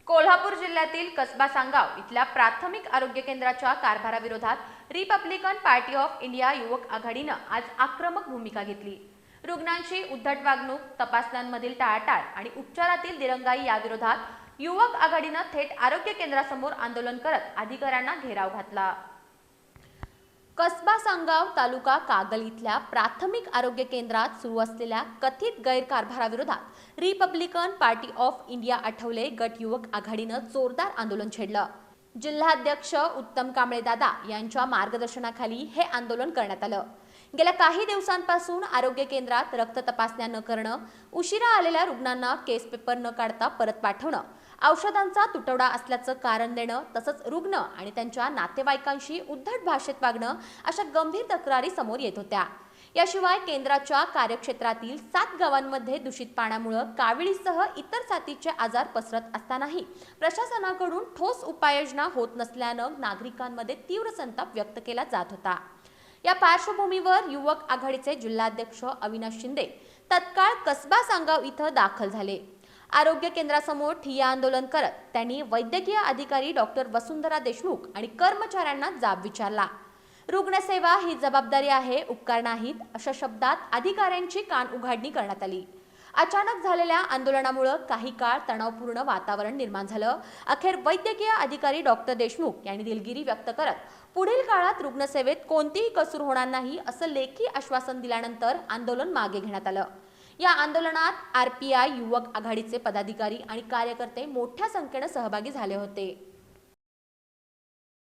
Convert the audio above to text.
कोल्हापूर जिल्ह्यातील कसबा सांगाव इथल्या प्राथमिक आरोग्य केंद्राच्या कारभाराविरोधात रिपब्लिकन पार्टी ऑफ इंडिया युवक आघाडीनं आज आक्रमक भूमिका घेतली। रुग्णांची उद्धट वागणूक, तपासण्यांमधील टाळाटाळ आणि उपचारातील दिरंगाई याविरोधात युवक आघाडीनं थेट आरोग्य केंद्रासमोर आंदोलन करत अधिकाऱ्यांना घेराव घातला। कसबा सांगाव तालुका कागल इथल्या प्राथमिक आरोग्य केंद्रात सुरू असलेल्या कथित गैरकारभाराविरोधात republican party of India Athawale गट युवक आघाडीनं जोरदार आंदोलन छेडलं। जिल्हाध्यक्ष उत्तम कांबळे दादा यांच्या मार्गदर्शनाखाली हे आंदोलन करण्यात आलं। गेल्या काही दिवसांपासून आरोग्य केंद्रात रक्त तपासण्या न करणं, उशिरा आलेल्या रुग्णांना केस पेपर न काढता परत पाठवणं, औषधांचा तुटवडा असल्याचं कारण देणं, तसंच रुग्ण आणि त्यांच्या नातेवाईकांशी उद्धट भाषेत वागणं अशा गंभीर तक्रारी समोर येत होत्या। याशिवाय केंद्राच्या कार्यक्षेत्रातील 7 गावांमध्ये दूषित पाण्यामुळे काविळीसह इतर साथीचे आजार पसरत असतानाही प्रशासनाकडून ठोस उपाययोजना होत नसल्यानं नागरिकांमध्ये तीव्र संताप व्यक्त केला जात होता। या पार्श्वभूमीवर युवक आघाडीचे जिल्हाध्यक्ष अविनाश शिंदे तत्काळ कसबा सांगाव इथं दाखल झाले। आरोग्य केंद्रासमोर ठिय्या आंदोलन करत त्यांनी वैद्यकीय अधिकारी डॉक्टर वसुंधरा देशमुख आणि कर्मचाऱ्यांना जाब विचारला। रुग्णसेवा ही जबाबदारी आहे, उपकार नाहीत, अशा शब्दात अधिकाऱ्यांची कान उघाडणी करण्यात आली। अचानक झालेल्या आंदोलनामुळे काही काळ तणावपूर्ण वातावरण निर्माण झालं। अखेर वैद्यकीय अधिकारी डॉक्टर देशमुख यांनी दिलगिरी व्यक्त करत पुढील काळात रुग्णसेवेत कोणतीही कसूर होणार नाही असं लेखी आश्वासन दिल्यानंतर आंदोलन मागे घेण्यात आलं। या आंदोलनात आरपीआय युवक आघाडीचे पदाधिकारी आणि कार्यकर्ते मोठ्या संख्येने सहभागी झाले होते।